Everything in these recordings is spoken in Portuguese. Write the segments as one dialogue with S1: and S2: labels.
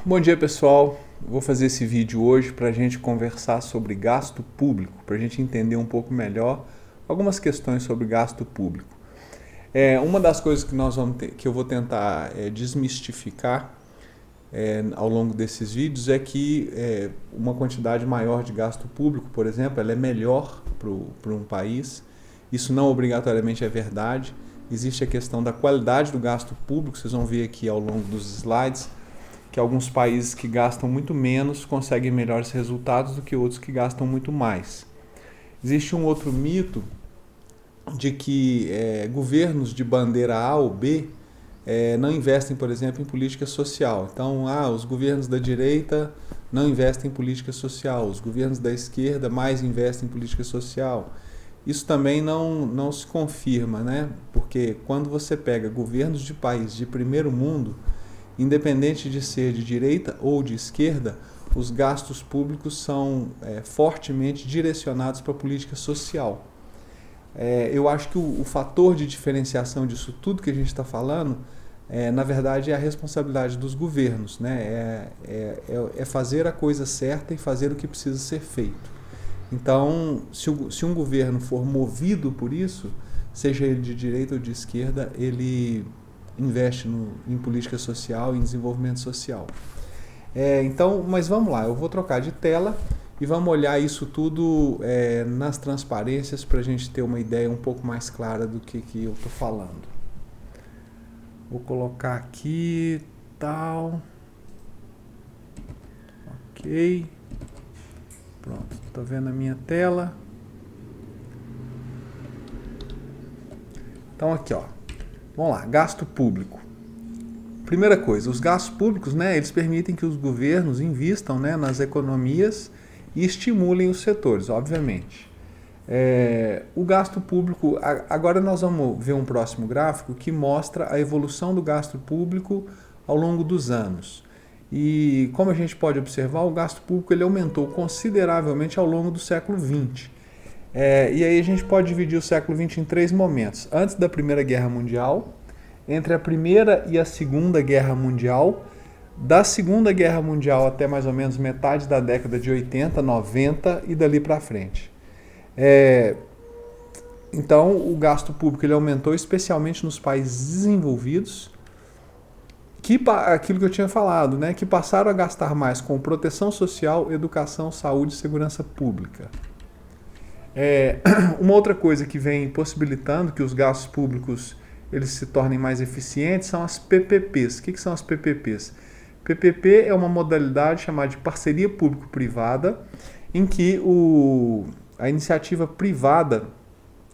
S1: Bom dia, pessoal. Vou fazer esse vídeo hoje para a gente conversar sobre gasto público, para a gente entender um pouco melhor algumas questões sobre gasto público. Uma das coisas que eu vou tentar desmistificar ao longo desses vídeos é que uma quantidade maior de gasto público, por exemplo, ela é melhor para um país. Isso não obrigatoriamente é verdade. Existe a questão da qualidade do gasto público, vocês vão ver aqui ao longo dos slides, que alguns países que gastam muito menos conseguem melhores resultados do que outros que gastam muito mais. Existe um outro mito de que governos de bandeira A ou B não investem, por exemplo, em política social. Então, os governos da direita não investem em política social, os governos da esquerda mais investem em política social. Isso também não se confirma, né? Porque quando você pega governos de países de primeiro mundo, independente de ser de direita ou de esquerda, os gastos públicos são fortemente direcionados para a política social. Eu acho que o fator de diferenciação disso tudo que a gente está falando, na verdade, é a responsabilidade dos governos, né? É fazer a coisa certa e fazer o que precisa ser feito. Então, se um governo for movido por isso, seja ele de direita ou de esquerda, ele investe em política social, em desenvolvimento social. Mas vamos lá, eu vou trocar de tela e vamos olhar isso tudo nas transparências para a gente ter uma ideia um pouco mais clara do que eu estou falando. Vou colocar aqui, tal. Ok. Pronto, estou vendo a minha tela. Então aqui, vamos lá, gasto público. Primeira coisa, os gastos públicos, eles permitem que os governos invistam, nas economias e estimulem os setores, obviamente. O gasto público, agora nós vamos ver um próximo gráfico que mostra a evolução do gasto público ao longo dos anos. E como a gente pode observar, o gasto público ele aumentou consideravelmente ao longo do século XX. E aí a gente pode dividir o século XX em 3 momentos. Antes da Primeira Guerra Mundial, entre a Primeira e a Segunda Guerra Mundial, da Segunda Guerra Mundial até mais ou menos metade da década de 80, 90 e dali para frente. Então o gasto público ele aumentou especialmente nos países desenvolvidos, aquilo que eu tinha falado, que passaram a gastar mais com proteção social, educação, saúde e segurança pública. Uma outra coisa que vem possibilitando que os gastos públicos eles se tornem mais eficientes são as PPPs. O que são as PPPs? PPP é uma modalidade chamada de parceria público-privada, em que a iniciativa privada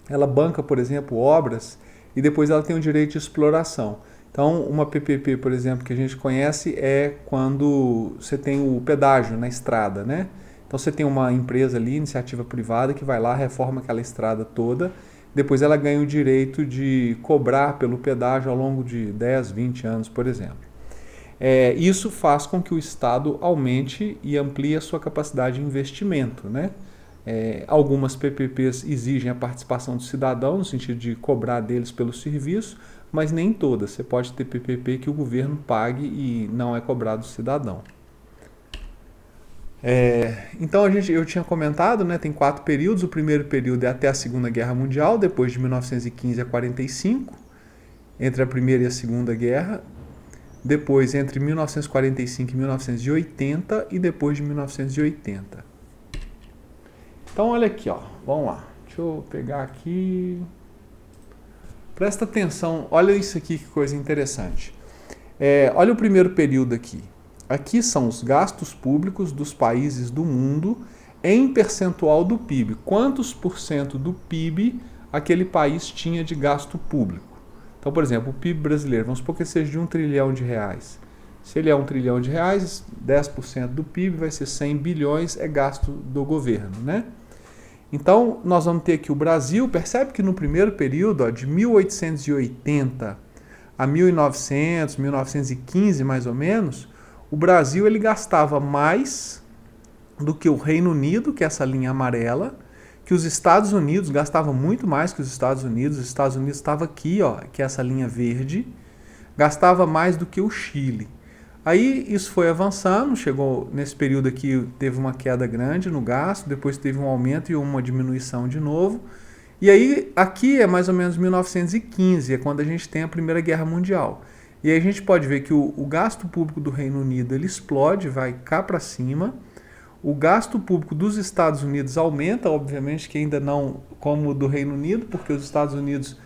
S1: ela banca, por exemplo, obras e depois ela tem o direito de exploração. Então, uma PPP, por exemplo, que a gente conhece é quando você tem o pedágio na estrada, né? Então, você tem uma empresa ali, iniciativa privada, que vai lá, reforma aquela estrada toda, depois ela ganha o direito de cobrar pelo pedágio ao longo de 10, 20 anos, por exemplo. Isso faz com que o Estado aumente e amplie a sua capacidade de investimento, né? Algumas PPPs exigem a participação do cidadão, no sentido de cobrar deles pelo serviço, mas nem todas. Você pode ter PPP que o governo pague e não é cobrado do cidadão. Então eu tinha comentado, tem 4 períodos. O primeiro período é até a Segunda Guerra Mundial, depois de 1915 a 45, entre a Primeira e a Segunda Guerra, depois entre 1945 e 1980 e depois de 1980. Então olha aqui, vamos lá. Deixa eu pegar aqui. Presta atenção, olha isso aqui, que coisa interessante. Olha o primeiro período aqui. Aqui são os gastos públicos dos países do mundo em percentual do PIB. Quantos por cento do PIB aquele país tinha de gasto público? Então, por exemplo, o PIB brasileiro, vamos supor que seja de R$1 trilhão. Se ele é R$1 trilhão, 10% do PIB vai ser 100 bilhões, é gasto do governo, né? Então, nós vamos ter aqui o Brasil, percebe que no primeiro período, de 1880 a 1900, 1915 mais ou menos, o Brasil ele gastava mais do que o Reino Unido, que é essa linha amarela, que os Estados Unidos gastava muito mais que os Estados Unidos estava aqui, que é essa linha verde, gastava mais do que o Chile. Aí isso foi avançando, chegou nesse período aqui, teve uma queda grande no gasto, depois teve um aumento e uma diminuição de novo. E aí aqui é mais ou menos 1915, é quando a gente tem a Primeira Guerra Mundial. E aí a gente pode ver que o gasto público do Reino Unido ele explode, vai cá para cima. O gasto público dos Estados Unidos aumenta, obviamente que ainda não como o do Reino Unido, porque os Estados Unidos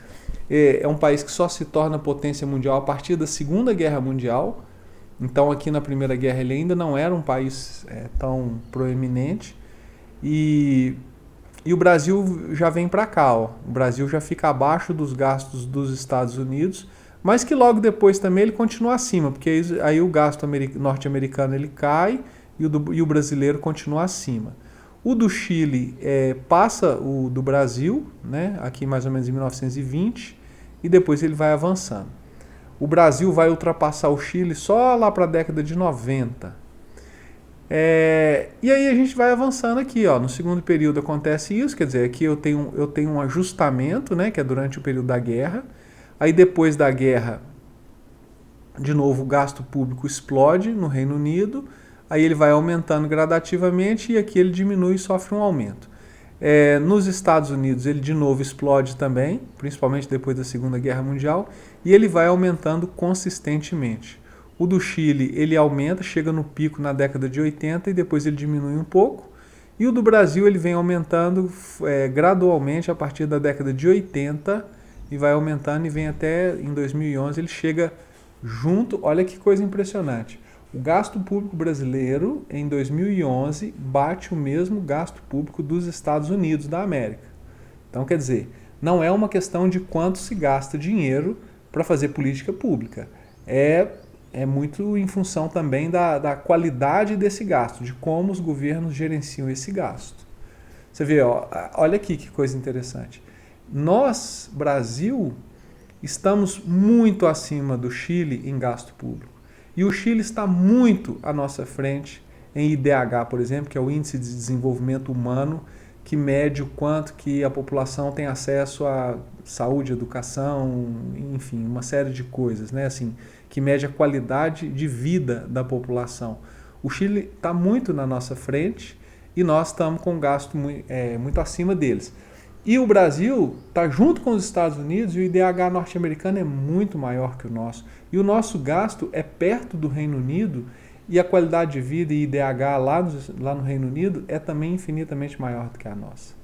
S1: é um país que só se torna potência mundial a partir da Segunda Guerra Mundial. Então aqui na Primeira Guerra ele ainda não era um país tão proeminente. E o Brasil já vem para cá. Ó. O Brasil já fica abaixo dos gastos dos Estados Unidos, mas que logo depois também ele continua acima, porque aí o gasto norte-americano ele cai e o brasileiro continua acima. O do Chile passa o do Brasil, né, aqui mais ou menos em 1920, e depois ele vai avançando. O Brasil vai ultrapassar o Chile só lá para a década de 90. E aí a gente vai avançando aqui. Ó. No segundo período acontece isso, quer dizer, aqui eu tenho um ajustamento, né, que é durante o período da guerra. Aí depois da guerra, de novo, o gasto público explode no Reino Unido. Aí ele vai aumentando gradativamente e aqui ele diminui e sofre um aumento. Nos Estados Unidos ele de novo explode também, principalmente depois da Segunda Guerra Mundial, e ele vai aumentando consistentemente. O do Chile ele aumenta, chega no pico na década de 80 e depois ele diminui um pouco. E o do Brasil ele vem aumentando gradualmente a partir da década de 80 e vai aumentando e vem até em 2011 ele chega junto, olha que coisa impressionante. O gasto público brasileiro, em 2011, bate o mesmo gasto público dos Estados Unidos da América. Então, quer dizer, não é uma questão de quanto se gasta dinheiro para fazer política pública. É muito em função também da qualidade desse gasto, de como os governos gerenciam esse gasto. Você vê, ó, olha aqui que coisa interessante. Nós, Brasil, estamos muito acima do Chile em gasto público. E o Chile está muito à nossa frente em IDH, por exemplo, que é o Índice de Desenvolvimento Humano, que mede o quanto que a população tem acesso à saúde, educação, enfim, uma série de coisas, né? Assim, que mede a qualidade de vida da população. O Chile está muito na nossa frente e nós estamos com um gasto muito acima deles. E o Brasil está junto com os Estados Unidos e o IDH norte-americano é muito maior que o nosso. E o nosso gasto é perto do Reino Unido e a qualidade de vida e IDH lá no Reino Unido é também infinitamente maior do que a nossa.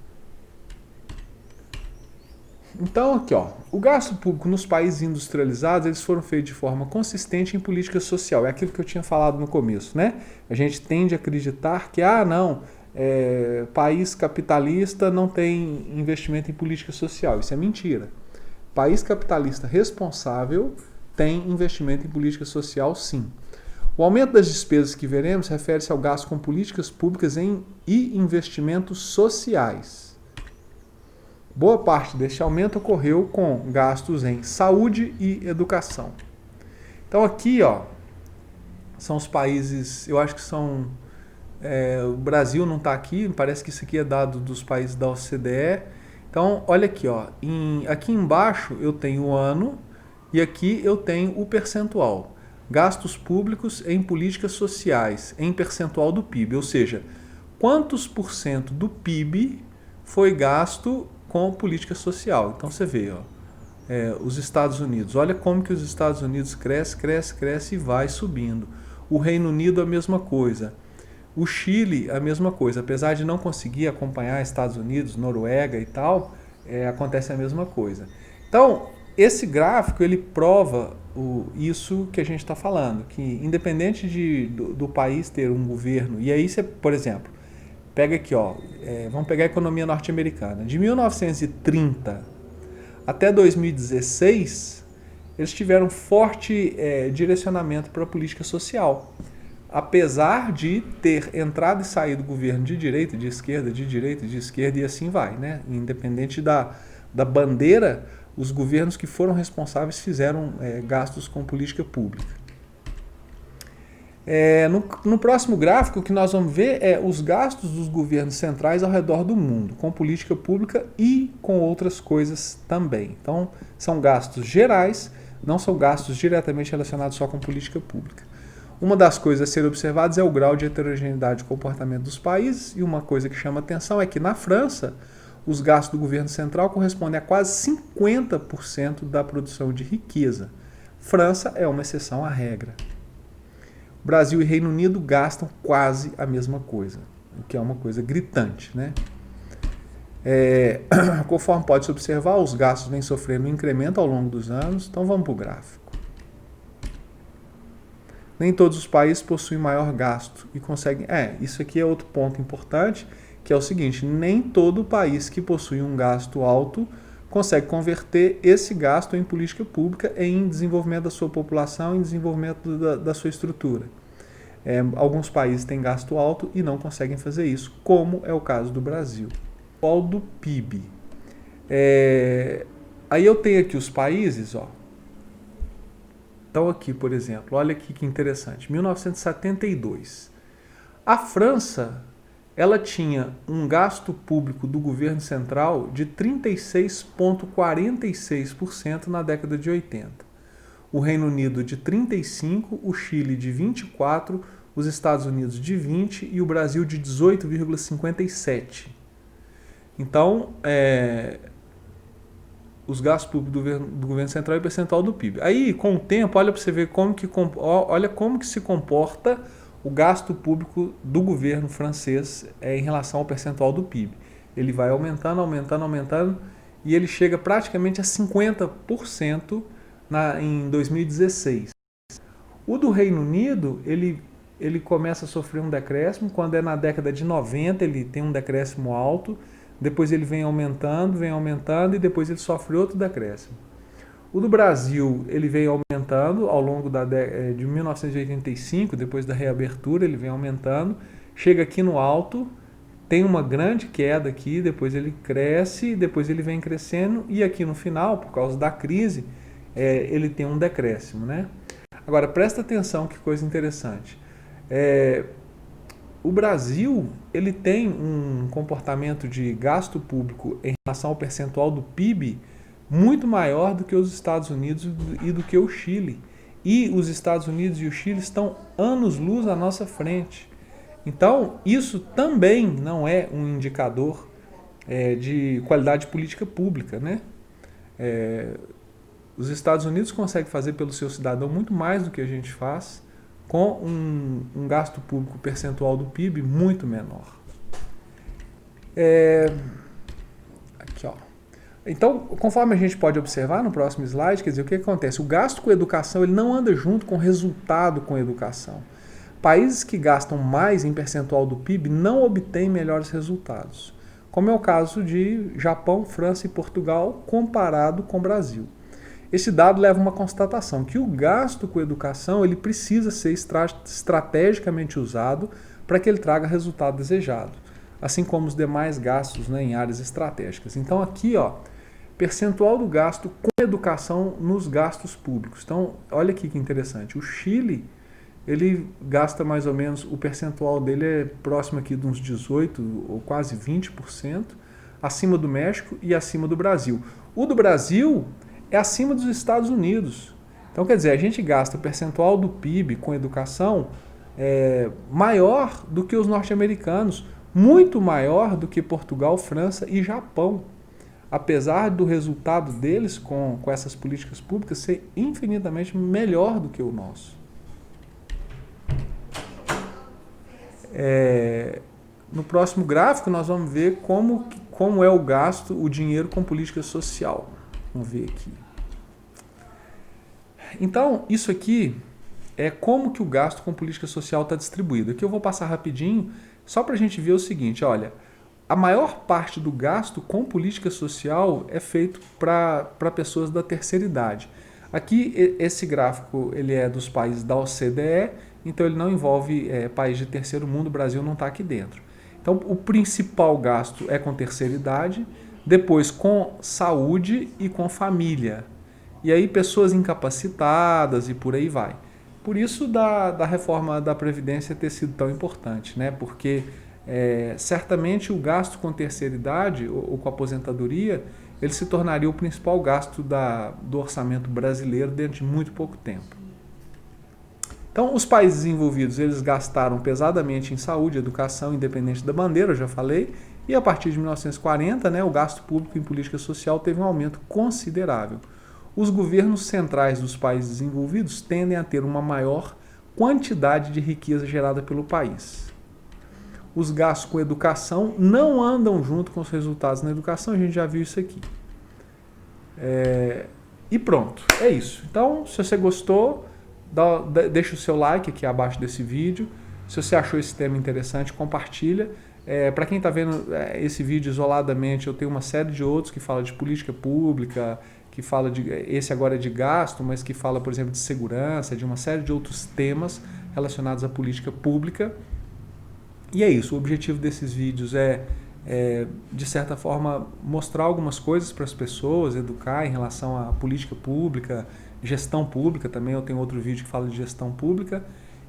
S1: Então aqui, ó, o gasto público nos países industrializados eles foram feitos de forma consistente em política social. É aquilo que eu tinha falado no começo, né? A gente tende a acreditar que, país capitalista não tem investimento em política social. Isso é mentira. País capitalista responsável tem investimento em política social, sim. O aumento das despesas que veremos refere-se ao gasto com políticas públicas e investimentos sociais. Boa parte deste aumento ocorreu com gastos em saúde e educação. Então aqui, ó, são os países, eu acho que são... o Brasil não está aqui, parece que isso aqui é dado dos países da OCDE. Então, olha aqui, ó, aqui embaixo eu tenho o ano e aqui eu tenho o percentual. Gastos públicos em políticas sociais, em percentual do PIB, ou seja, quantos por cento do PIB foi gasto com política social. Então você vê, ó, os Estados Unidos, olha como que os Estados Unidos cresce e vai subindo. O Reino Unido a mesma coisa. O Chile, a mesma coisa, apesar de não conseguir acompanhar Estados Unidos, Noruega e tal, acontece a mesma coisa. Então, esse gráfico, ele prova isso que a gente está falando, que independente do país ter um governo, e aí você, por exemplo, pega aqui, ó, vamos pegar a economia norte-americana. De 1930 até 2016, eles tiveram forte direcionamento para a política social. Apesar de ter entrado e saído do governo de direita, de esquerda, de direita, de esquerda e assim vai, né? Independente da bandeira, os governos que foram responsáveis fizeram gastos com política pública. No próximo gráfico, o que nós vamos ver é os gastos dos governos centrais ao redor do mundo, com política pública e com outras coisas também. Então, são gastos gerais, não são gastos diretamente relacionados só com política pública. Uma das coisas a serem observadas é o grau de heterogeneidade de comportamento dos países, e uma coisa que chama atenção é que na França, os gastos do governo central correspondem a quase 50% da produção de riqueza. França é uma exceção à regra. Brasil e Reino Unido gastam quase a mesma coisa, o que é uma coisa gritante, né? Conforme pode-se observar, os gastos vêm sofrendo um incremento ao longo dos anos. Então vamos para o gráfico. Nem todos os países possuem maior gasto e conseguem... isso aqui é outro ponto importante, que é o seguinte: nem todo país que possui um gasto alto consegue converter esse gasto em política pública, em desenvolvimento da sua população, em desenvolvimento da sua estrutura. Alguns países têm gasto alto e não conseguem fazer isso, como é o caso do Brasil. Do PIB. Aí eu tenho aqui os países, ó. Então aqui, por exemplo, olha aqui que interessante, 1972. A França, ela tinha um gasto público do governo central de 36,46% na década de 80. O Reino Unido de 35%, o Chile de 24%, os Estados Unidos de 20% e o Brasil de 18,57%. Então, os gastos públicos do governo central e percentual do PIB. Aí, com o tempo, olha para você ver como que se comporta o gasto público do governo francês em relação ao percentual do PIB. Ele vai aumentando, aumentando, aumentando, e ele chega praticamente a 50% em 2016. O do Reino Unido, ele começa a sofrer um decréscimo. Quando é na década de 90, ele tem um decréscimo alto. Depois ele vem aumentando e depois ele sofre outro decréscimo. O do Brasil, ele vem aumentando ao longo de 1985, depois da reabertura, ele vem aumentando, chega aqui no alto, tem uma grande queda aqui, depois ele cresce, depois ele vem crescendo, e aqui no final, por causa da crise, ele tem um decréscimo, né? Agora, presta atenção, que coisa interessante. O Brasil, ele tem um comportamento de gasto público em relação ao percentual do PIB muito maior do que os Estados Unidos e do que o Chile. E os Estados Unidos e o Chile estão anos-luz à nossa frente. Então, isso também não é um indicador de qualidade de política pública, né? Os Estados Unidos conseguem fazer pelo seu cidadão muito mais do que a gente faz, com um gasto público percentual do PIB muito menor. Aqui, ó. Então, conforme a gente pode observar no próximo slide, quer dizer, o que acontece? O gasto com educação, ele não anda junto com o resultado com educação. Países que gastam mais em percentual do PIB não obtêm melhores resultados, como é o caso de Japão, França e Portugal, comparado com o Brasil. Esse dado leva a uma constatação, que o gasto com educação ele precisa ser estrategicamente usado para que ele traga resultado desejado, assim como os demais gastos, né, em áreas estratégicas. Então aqui, ó, percentual do gasto com educação nos gastos públicos. Então, olha aqui que interessante, o Chile, ele gasta mais ou menos, o percentual dele é próximo aqui de uns 18% ou quase 20%, acima do México e acima do Brasil. O do Brasil é acima dos Estados Unidos. Então, quer dizer, a gente gasta o percentual do PIB com educação maior do que os norte-americanos, muito maior do que Portugal, França e Japão, apesar do resultado deles com essas políticas públicas ser infinitamente melhor do que o nosso. No próximo gráfico nós vamos ver como é o gasto, o dinheiro com política social. Vamos ver aqui. Então, isso aqui é como que o gasto com política social está distribuído. Aqui eu vou passar rapidinho, só para a gente ver o seguinte, olha, a maior parte do gasto com política social é feito para pessoas da terceira idade. Aqui, esse gráfico ele é dos países da OCDE, então ele não envolve país de terceiro mundo, o Brasil não está aqui dentro. Então, o principal gasto é com terceira idade, depois com saúde e com família. E aí pessoas incapacitadas e por aí vai. Por isso da reforma da Previdência ter sido tão importante, né? Porque certamente o gasto com terceira idade ou com aposentadoria, ele se tornaria o principal gasto do orçamento brasileiro dentro de muito pouco tempo. Então, os países desenvolvidos, eles gastaram pesadamente em saúde, educação, independente da bandeira, eu já falei, e a partir de 1940, né, o gasto público em política social teve um aumento considerável. Os governos centrais dos países desenvolvidos tendem a ter uma maior quantidade de riqueza gerada pelo país. Os gastos com educação não andam junto com os resultados na educação, a gente já viu isso aqui. E pronto, é isso. Então, se você gostou, deixa o seu like aqui abaixo desse vídeo. Se você achou esse tema interessante, compartilha. Para quem está vendo esse vídeo isoladamente, eu tenho uma série de outros que falam de política pública, que fala esse agora é de gasto, mas que fala, por exemplo, de segurança, de uma série de outros temas relacionados à política pública. E é isso, o objetivo desses vídeos de certa forma, mostrar algumas coisas para as pessoas, educar em relação à política pública, gestão pública também. Eu tenho outro vídeo que fala de gestão pública.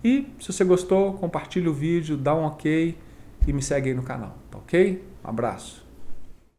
S1: E se você gostou, compartilha o vídeo, dá um ok e me segue aí no canal, tá ok? Um abraço.